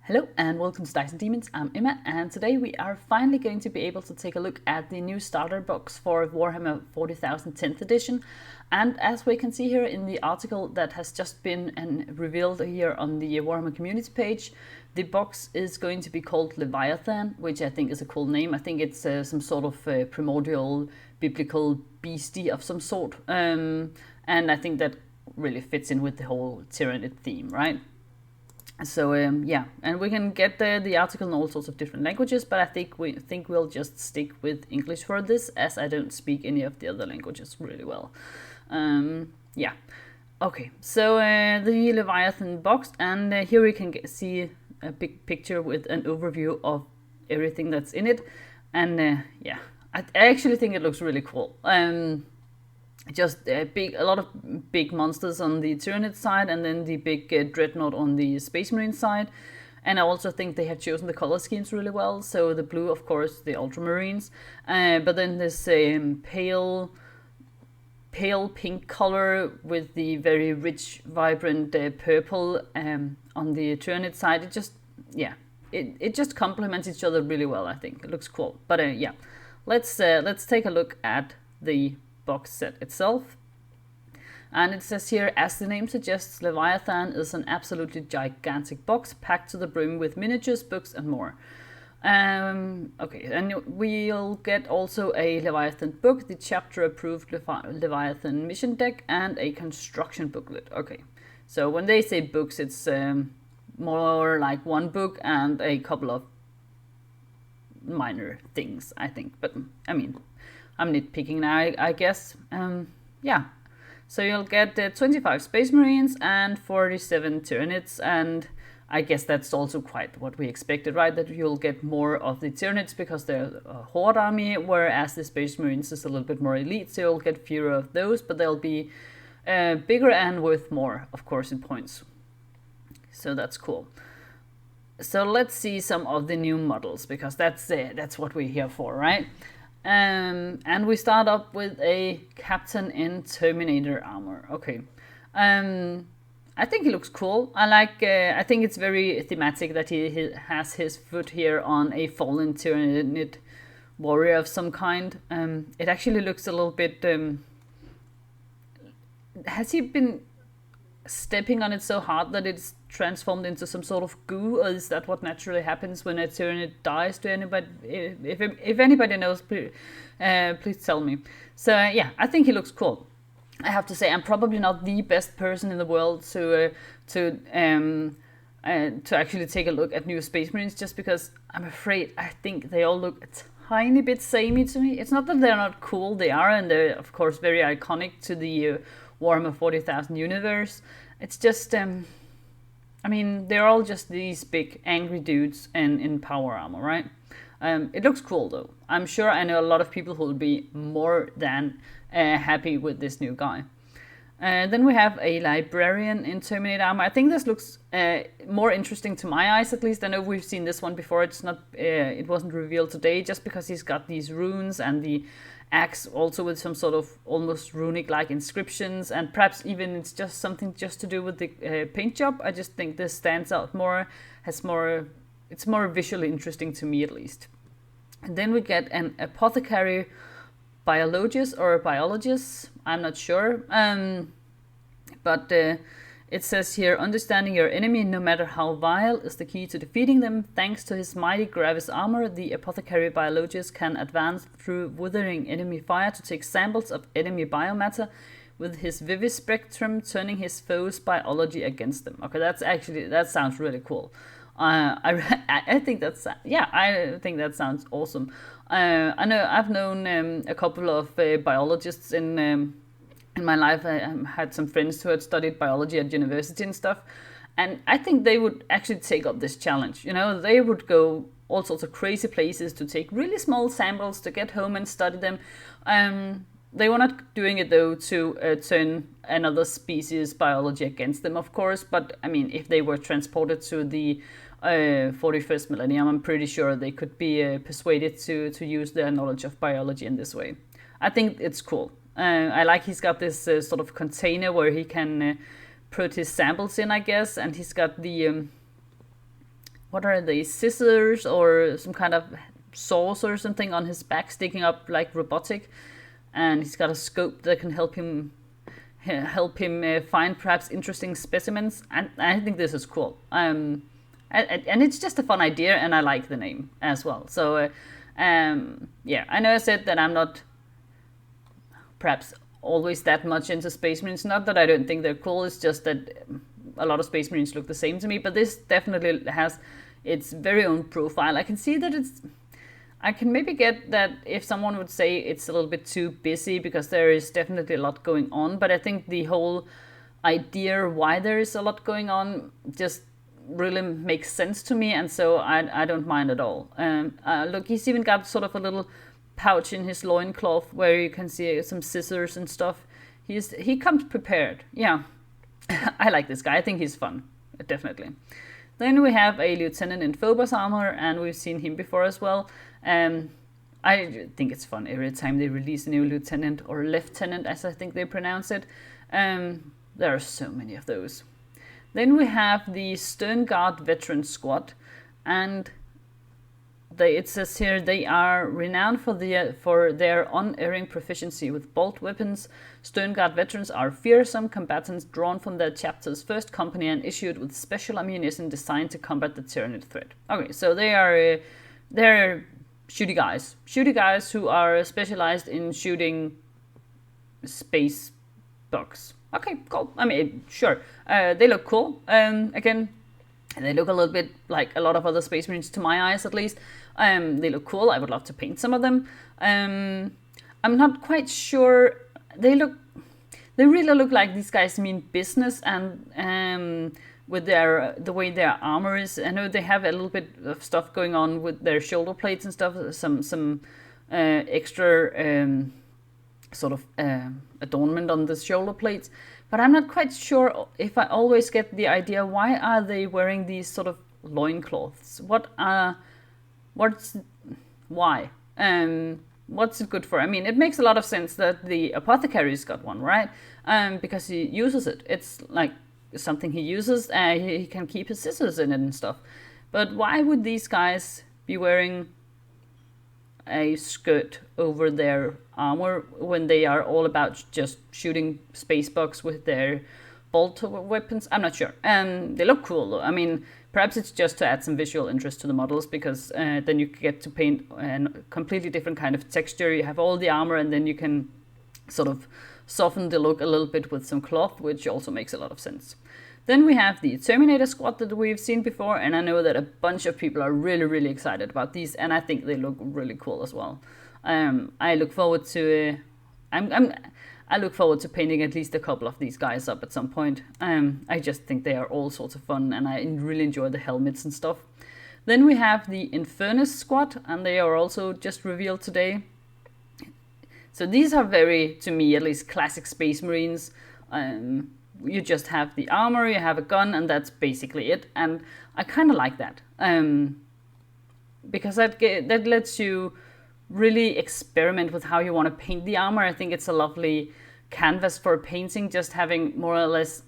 Hello and welcome to Dice and Demons. I'm Emma, and today we are finally going to be able to take a look at the new starter box for Warhammer 40,000 10th edition. And as we can see here in the article that has just been revealed here on the Warhammer community page, the box is going to be called Leviathan, which I think is a cool name. I think it's some sort of primordial biblical beastie of some sort. And I think that really fits in with the whole Tyranid theme, right? So yeah, and we can get the article in all sorts of different languages, but I think we'll just stick with English for this, as I don't speak any of the other languages really well. Yeah, okay. So the Leviathan box, and here we can see a big picture with an overview of everything that's in it, and yeah, I actually think it looks really cool. Just a lot of big monsters on the Turnits side, and then the big Dreadnought on the Space Marine side. And I also think they have chosen the color schemes really well. So the blue, of course, the Ultramarines, but then this pale pink color with the very rich, vibrant purple on the Turnit side. It just complements each other really well. I think it looks cool. But yeah, let's take a look at the box set itself. And it says here, as the name suggests, Leviathan is an absolutely gigantic box packed to the brim with miniatures, books, and more. Okay, and we'll get also a Leviathan book, the chapter approved Leviathan mission deck, and a construction booklet. Okay, so when they say books, it's more like one book and a couple of minor things, I think. But I mean, I'm nitpicking now, I guess. Yeah. So you'll get 25 Space Marines and 47 Turnits, and I guess that's also quite what we expected, right? That you'll get more of the Turnits because they're a horde army, whereas the Space Marines is a little bit more elite, so you'll get fewer of those, but they'll be bigger and worth more, of course, in points. So that's cool. So let's see some of the new models, because that's what we're here for, right? And we start up with a captain in Terminator armor. Okay. I think he looks cool. I think it's very thematic that he has his foot here on a fallen Tyranid warrior of some kind. It actually looks a little bit... has he been stepping on it so hard that it's transformed into some sort of goo, or is that what naturally happens when a Tyranid dies? To anybody, if anybody knows, please tell me. So yeah, I think he looks cool. I have to say, I'm probably not the best person in the world to actually take a look at new Space Marines, just because I'm afraid I think they all look a tiny bit samey to me. It's not that they're not cool; they are, and they're of course very iconic to the Warhammer 40,000 universe. It's just, I mean, they're all just these big angry dudes in power armor, right? It looks cool though. I'm sure I know a lot of people who will be more than happy with this new guy. Then we have a Librarian in Terminator armor. I think this looks more interesting to my eyes, at least. I know we've seen this one before. It's not, it wasn't revealed today, just because he's got these runes and the axe also with some sort of almost runic-like inscriptions, and perhaps even it's just something just to do with the paint job. I just think this stands out more, it's more visually interesting to me, at least. And then we get an Apothecary Biologist or a Biologist, I'm not sure, but it says here, understanding your enemy, no matter how vile, is the key to defeating them. Thanks to his mighty Gravis armor, the Apothecary Biologist can advance through withering enemy fire to take samples of enemy biomatter with his Vivispectrum, turning his foes' biology against them. Okay, that sounds really cool. I think I think that sounds awesome. I know I've known a couple of biologists in my life. I had some friends who had studied biology at university and stuff, and I think they would actually take up this challenge. You know, they would go all sorts of crazy places to take really small samples to get home and study them. They were not doing it though to turn another species' biology against them, of course, but I mean, if they were transported to the 41st millennium, I'm pretty sure they could be persuaded to use their knowledge of biology in this way. I think it's cool. I like he's got this sort of container where he can put his samples in, I guess, and he's got the what are they, scissors or some kind of saws or something on his back sticking up like robotic, and he's got a scope that can help him find perhaps interesting specimens, and I think this is cool. And it's just a fun idea, and I like the name as well. So yeah, I know I said that I'm not perhaps always that much into Space Marines. Not that I don't think they're cool, it's just that a lot of Space Marines look the same to me, but this definitely has its very own profile. I can see that I can maybe get that if someone would say it's a little bit too busy, because there is definitely a lot going on, but I think the whole idea why there is a lot going on just really makes sense to me, and so I don't mind at all. Look, he's even got sort of a little pouch in his loincloth where you can see some scissors and stuff. He comes prepared. Yeah, I like this guy. I think he's fun, definitely. Then we have a lieutenant in Phobos armor, and we've seen him before as well. I think it's fun every time they release a new lieutenant, or lieutenant as I think they pronounce it. There are so many of those. Then we have the Stern Guard Veteran Squad, and it says here they are renowned for their unerring proficiency with bolt weapons. Stern Guard veterans are fearsome combatants drawn from their chapter's first company and issued with special ammunition designed to combat the Tyranid threat. Okay, so they're shooty guys who are specialized in shooting space bugs. Okay, cool. I mean, sure. They look cool. Again, they look a little bit like a lot of other Space Marines, to my eyes at least. They look cool. I would love to paint some of them. I'm not quite sure. They really look like these guys mean business, and with the way their armor is. I know they have a little bit of stuff going on with their shoulder plates and stuff. Some extra sort of adornment on the shoulder plates. But I'm not quite sure if I always get the idea, why are they wearing these sort of loincloths? Why? What's it good for? I mean, it makes a lot of sense that the Apothecary's got one, right? Because he uses it. It's like something he uses, he can keep his scissors in it and stuff. But why would these guys be wearing a skirt over their armor when they are all about just shooting space bugs with their bolt weapons? I'm not sure. They look cool though. I mean, perhaps it's just to add some visual interest to the models, because then you get to paint a completely different kind of texture. You have all the armor, and then you can sort of soften the look a little bit with some cloth, which also makes a lot of sense. Then we have the Terminator Squad that we've seen before, and I know that a bunch of people are really, really excited about these, and I think they look really cool as well. I look forward to I look forward to painting at least a couple of these guys up at some point. I just think they are all sorts of fun, and I really enjoy the helmets and stuff. Then we have the Infernus Squad, and they are also just revealed today. So these are very, to me at least, classic Space Marines. You just have the armor, you have a gun, and that's basically it. And I kind of like that, because that lets you really experiment with how you want to paint the armor. I think it's a lovely canvas for painting, just having more or less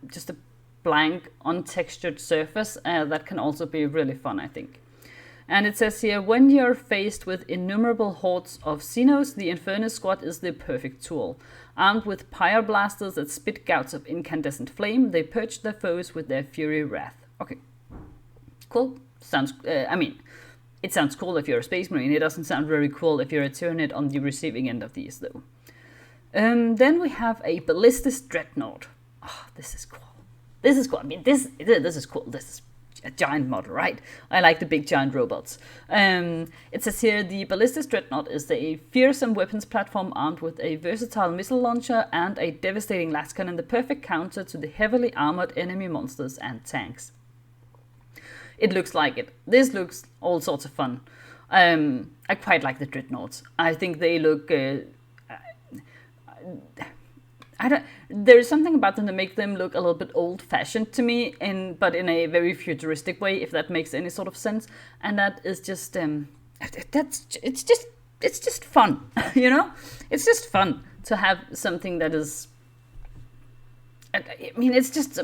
just a blank, untextured surface. That can also be really fun, I think. And it says here, when you're faced with innumerable hordes of Xenos, the Infernus Squad is the perfect tool. Armed with pyre blasters that spit gouts of incandescent flame, they purge their foes with their fury wrath. Okay, cool. Sounds, I mean, it sounds cool if you're a Space Marine. It doesn't sound very cool if you're a Tyranid on the receiving end of these, though. Then we have a Ballistic Dreadnought. Oh, this is cool. This is cool. I mean, this is cool. This is a giant model, right? I like the big giant robots. It says here, the Ballistic Dreadnought is a fearsome weapons platform armed with a versatile missile launcher and a devastating lascannon, the perfect counter to the heavily armored enemy monsters and tanks. It looks like it. This looks all sorts of fun. I quite like the Dreadnoughts. I think they look... there is something about them that make them look a little bit old-fashioned to me, but in a very futuristic way, if that makes any sort of sense. And that is just it's just fun, you know. It's just fun to have something that is. I mean, it's just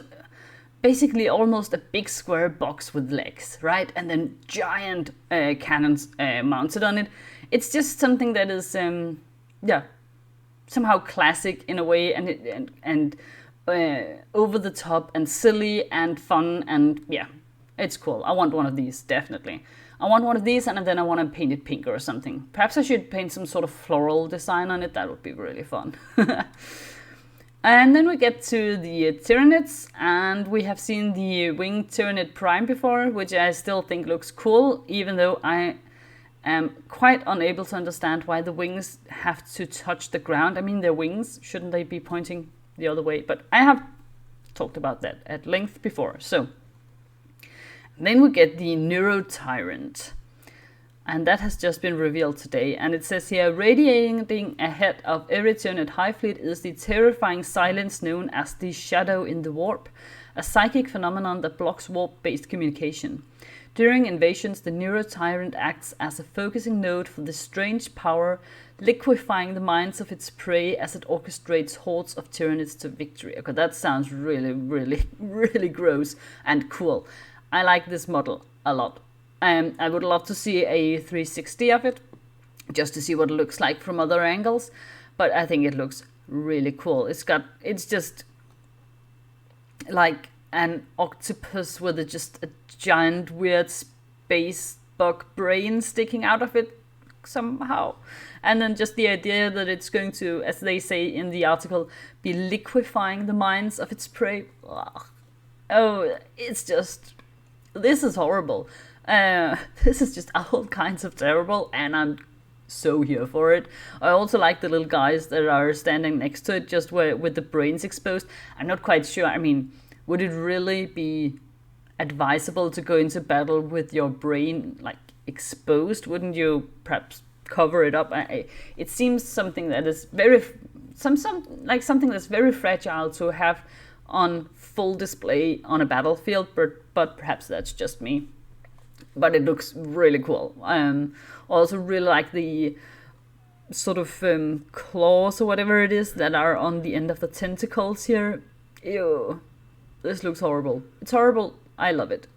basically almost a big square box with legs, right? And then giant cannons mounted on it. It's just something that is, somehow classic in a way, and over the top and silly and fun, and yeah, it's cool. I want one of these, definitely. I want one of these, and then I want to paint it pink or something. Perhaps I should paint some sort of floral design on it. That would be really fun. And then we get to the Tyranids, and we have seen the Winged Tyranid Prime before, which I still think looks cool, even though I am quite unable to understand why the wings have to touch the ground. I mean, their wings, shouldn't they be pointing the other way? But I have talked about that at length before. So then we get the Neurotyrant, and that has just been revealed today. And it says here, radiating ahead of every Tyranid Hive fleet is the terrifying silence known as the Shadow in the Warp, a psychic phenomenon that blocks warp-based communication. During invasions, the Neurotyrant acts as a focusing node for this strange power, liquefying the minds of its prey as it orchestrates hordes of Tyranids to victory. Okay, that sounds really, really, really gross and cool. I like this model a lot. I would love to see a 360 of it, just to see what it looks like from other angles. But I think it looks really cool. It's just like an octopus with just a giant weird space bug brain sticking out of it somehow. And then just the idea that it's going to, as they say in the article, be liquefying the minds of its prey. Ugh. Oh, it's just, this is horrible. This is just all kinds of terrible, and I'm so here for it. I also like the little guys that are standing next to it, just with the brains exposed. I'm not quite sure. I mean, would it really be advisable to go into battle with your brain like exposed? Wouldn't you perhaps cover it up? It seems something that is something that's very fragile to have on full display on a battlefield, but perhaps that's just me. But it looks really cool. I also really like the sort of claws or whatever it is that are on the end of the tentacles here. Ew. This looks horrible. It's horrible. I love it.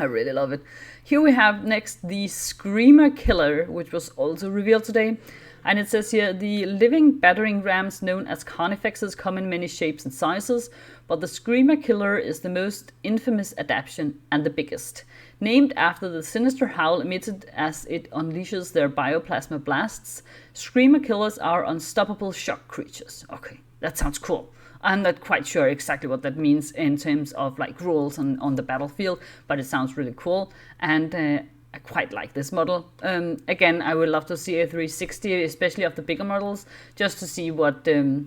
I really love it. Here we have next the Screamer Killer, which was also revealed today. And it says here, the living battering rams known as carnifexes come in many shapes and sizes, but the Screamer Killer is the most infamous adaptation and the biggest. Named after the sinister howl emitted as it unleashes their bioplasma blasts, Screamer Killers are unstoppable shock creatures. Okay, that sounds cool. I'm not quite sure exactly what that means in terms of like rules on the battlefield, but it sounds really cool, and I quite like this model. Again, I would love to see a 360, especially of the bigger models, just to see what the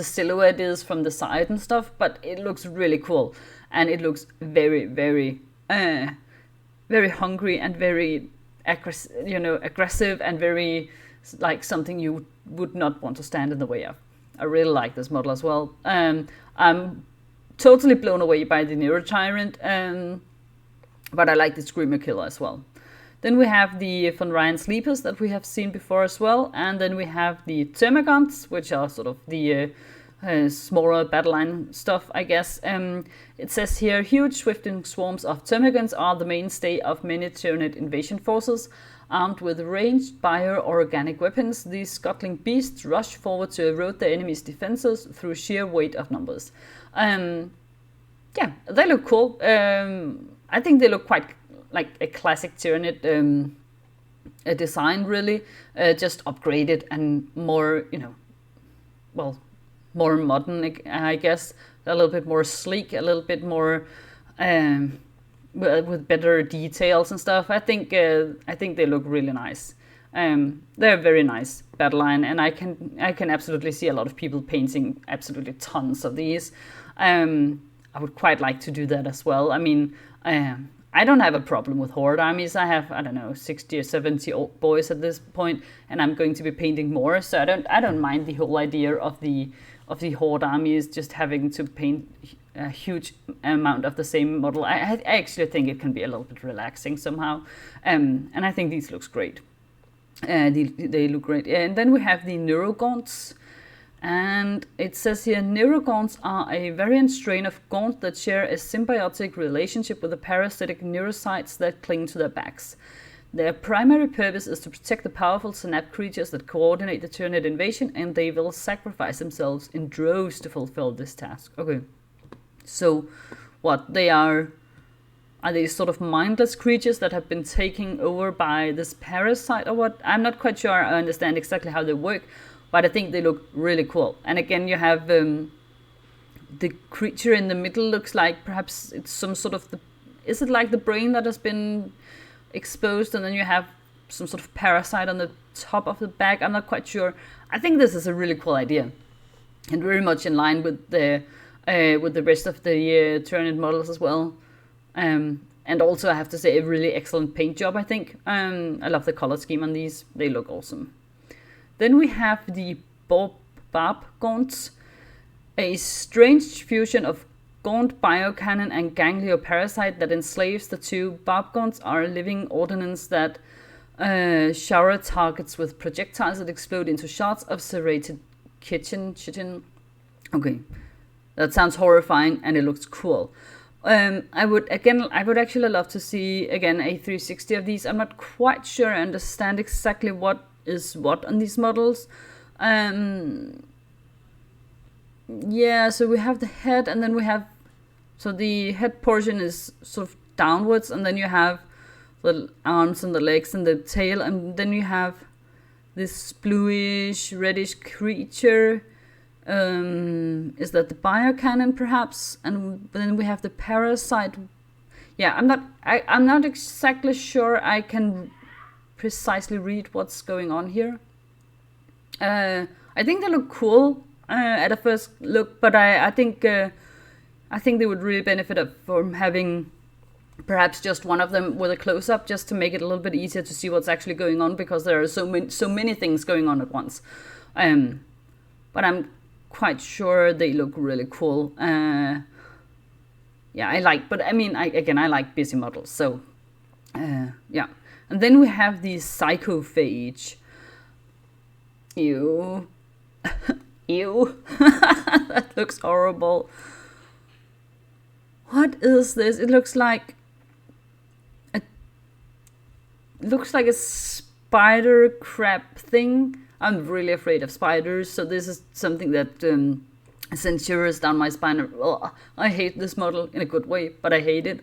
silhouette is from the side and stuff. But it looks really cool, and it looks very, very, very hungry and very aggressive, and very like something you would not want to stand in the way of. I really like this model as well. I'm totally blown away by the Neurotyrant, but I like the Screamer Killer as well. Then we have the Von Ryan Sleepers that we have seen before as well, and then we have the Termigans, which are sort of the smaller battle line stuff, I guess. It says here, huge swifting swarms of Termigans are the mainstay of many Tyranid invasion forces. Armed with ranged bio-organic weapons, these scuttling beasts rush forward to erode their enemy's defenses through sheer weight of numbers. Yeah, they look cool. I think they look quite like a classic Tyranid design, really. Just upgraded and more, more modern, I guess. A little bit more sleek, a little bit more with better details and stuff. I think they look really nice. They're a very nice battle line, and I can absolutely see a lot of people painting absolutely tons of these. I would quite like to do that as well. I mean, I don't have a problem with horde armies. I have, I don't know, 60 or 70 old boys at this point, and I'm going to be painting more. So I don't mind the whole idea of the horde armies just having to paint a huge amount of the same model. I actually think it can be a little bit relaxing somehow, and I think these looks great. They look great. And then we have the Neurocons, And it says here, Neurocons are a variant strain of gaunt that share a symbiotic relationship with the parasitic neurocytes that cling to their backs. Their primary purpose is to protect the powerful synapse creatures that coordinate the Tyrannid invasion, and they will sacrifice themselves in droves to fulfill this task. Okay, so what they are they sort of mindless creatures that have been taken over by this parasite or what? I'm not quite sure I understand exactly how they work, but I think they look really cool. And again, you have the creature in the middle looks like perhaps it's some sort of is it like the brain that has been exposed, and then you have some sort of parasite on the top of the back? I'm not quite sure. I think this is a really cool idea, and very much in line with the rest of the Tyrannid models as well. And also I have to say a really excellent paint job, I think. I love the color scheme on these. They look awesome. Then we have the Bobcans, a strange fusion of gaunt biocannon and ganglioparasite that enslaves the two. Bobcans are a living ordnance that shower targets with projectiles that explode into shards of serrated chitin. Okay, that sounds horrifying and it looks cool. I would actually love to see again a 360 of these. I'm not quite sure I understand exactly what is what on these models. Yeah, so we have the head, and then we have, so the head portion is sort of downwards, and then you have the arms and the legs and the tail, and then you have this bluish reddish creature. Is that the biocannon perhaps? And then we have the parasite. Yeah, I'm not exactly sure I can precisely read what's going on here. I think they look cool at a first look, but I think they would really benefit from having perhaps just one of them with a close-up, just to make it a little bit easier to see what's actually going on, because there are so many things going on at once. But I'm quite sure they look really cool. Yeah, I like busy models, so yeah. And then we have the Psychophage. Ew. Ew. That looks horrible. What is this? It looks like a spider crab thing. I'm really afraid of spiders, so this is something that sends shivers down my spine. Ugh, I hate this model in a good way, but I hate it.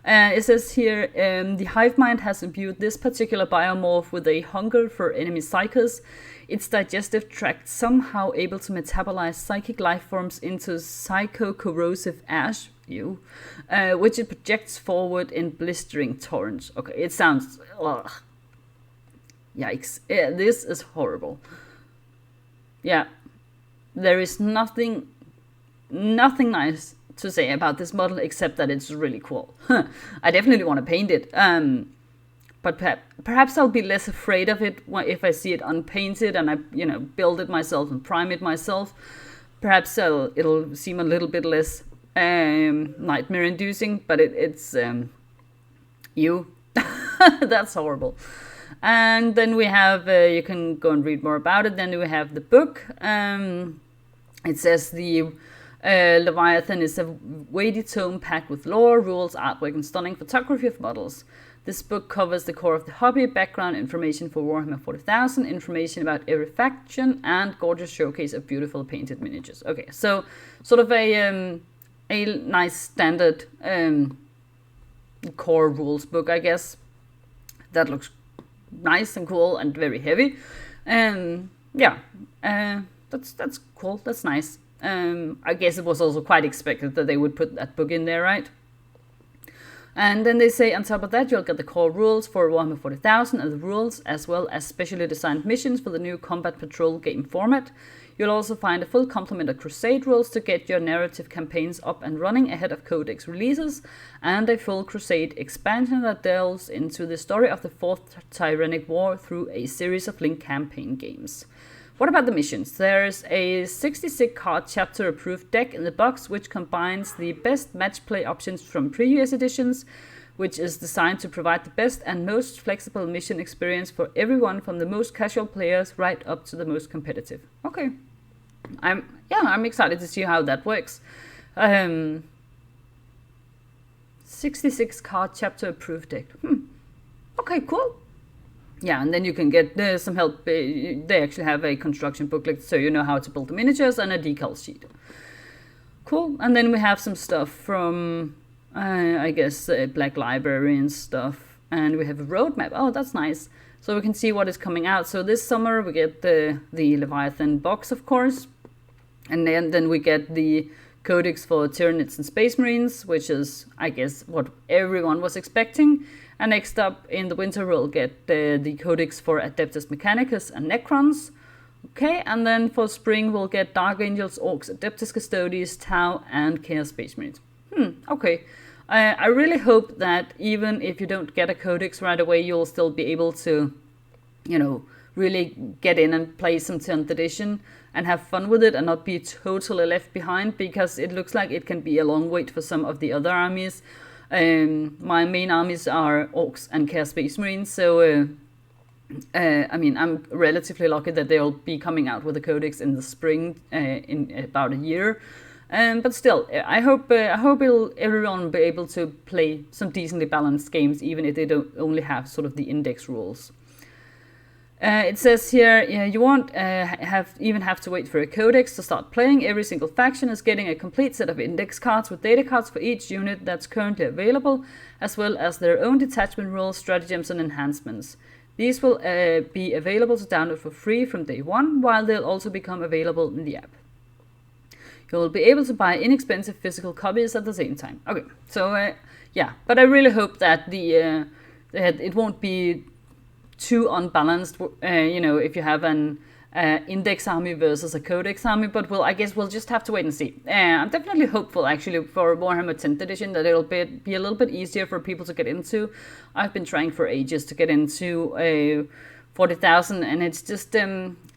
It says here, the hive mind has imbued this particular biomorph with a hunger for enemy psychos. Its digestive tract somehow able to metabolize psychic life forms into psycho-corrosive ash, which it projects forward in blistering torrents. Okay, it sounds... Ugh. Yikes. Yeah, this is horrible. Yeah, there is nothing nice to say about this model except that it's really cool. I definitely want to paint it. But perhaps I'll be less afraid of it if I see it unpainted and I, build it myself and prime it myself. Perhaps it'll seem a little bit less nightmare-inducing, but it's that's horrible. And then we have, you can go and read more about it. Then we have the book. It says the Leviathan is a weighty tome packed with lore, rules, artwork, and stunning photography of models. This book covers the core of the hobby, background information for Warhammer 40,000, information about every faction, and gorgeous showcase of beautiful painted miniatures. Okay, so sort of a nice standard core rules book, I guess. That looks nice and cool and very heavy. Yeah, that's cool. That's nice. I guess it was also quite expected that they would put that book in there, right? And then they say on top of that you'll get the core rules for Warhammer 40,000 and the rules, as well as specially designed missions for the new Combat Patrol game format. You'll also find a full complement of Crusade rules to get your narrative campaigns up and running ahead of Codex releases, and a full Crusade expansion that delves into the story of the Fourth Tyrannic War through a series of linked campaign games. What about the missions? There's a 66 card chapter approved deck in the box, which combines the best match play options from previous editions, which is designed to provide the best and most flexible mission experience for everyone, from the most casual players right up to the most competitive. Okay, I'm excited to see how that works. 66 card chapter approved deck. Okay, cool. Yeah, and then you can get some help. They actually have a construction booklet, so you know how to build the miniatures, and a decal sheet. Cool. And then we have some stuff from, I guess, Black Librarian stuff. And we have a roadmap. Oh, that's nice. So we can see what is coming out. So this summer we get the Leviathan box, of course. And then we get the codex for Tyranids and Space Marines, which is, I guess, what everyone was expecting. And next up in the winter we'll get the codex for Adeptus Mechanicus and Necrons. Okay, and then for spring we'll get Dark Angels, Orcs, Adeptus Custodes, Tau, and Chaos Space Marines. Okay. I really hope that even if you don't get a codex right away, you'll still be able to, you know, really get in and play some 10th edition and have fun with it and not be totally left behind, because it looks like it can be a long wait for some of the other armies. My main armies are Orcs and Chaos Space Marines, so I mean, I'm relatively lucky that they'll be coming out with a codex in the spring, in about a year. But still, I hope everyone will be able to play some decently balanced games, even if they don't only have sort of the index rules. It says here, you won't even have to wait for a codex to start playing. Every single faction is getting a complete set of index cards with data cards for each unit that's currently available, as well as their own detachment rules, stratagems, and enhancements. These will be available to download for free from day one, while they'll also become available in the app. You'll be able to buy inexpensive physical copies at the same time. Okay, so yeah, but I really hope that that it won't be too unbalanced. You know, if you have an index army versus a codex army, but I guess we'll just have to wait and see. I'm definitely hopeful, actually, for Warhammer 10th edition that it'll be a little bit easier for people to get into. I've been trying for ages to get into 40,000, and it's just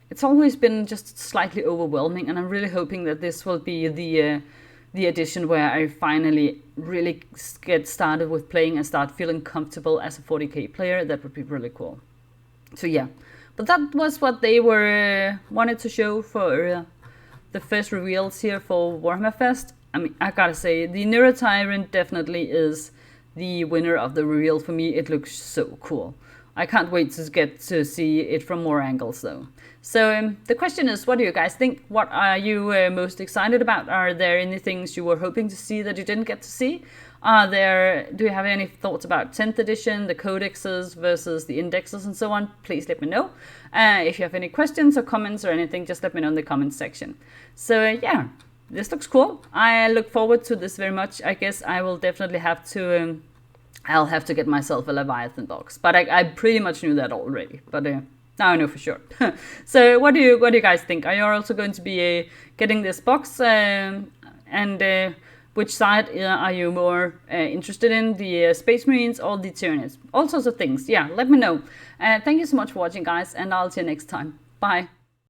it's always been just slightly overwhelming, and I'm really hoping that this will be the edition where I finally really get started with playing and start feeling comfortable as a 40k player. That would be really cool. So yeah, but that was what they were wanted to show for the first reveals here for Warhammer Fest. I mean, I gotta say, the Neurotyrant definitely is the winner of the reveal for me. It looks so cool. I can't wait to get to see it from more angles though. So the question is, what do you guys think? What are you most excited about? Are there any things you were hoping to see that you didn't get to see? Do you have any thoughts about 10th edition, the codexes versus the indexes and so on? Please let me know. If you have any questions or comments or anything, just let me know in the comments section. So yeah, this looks cool. I look forward to this very much. I guess I will definitely have to... I'll have to get myself a Leviathan box, but I pretty much knew that already. But now I know for sure. So what do you guys think? Are you also going to be getting this box? And which side are you more interested in, the Space Marines or the Tyranids? All sorts of things. Yeah, let me know. Thank you so much for watching, guys, and I'll see you next time. Bye.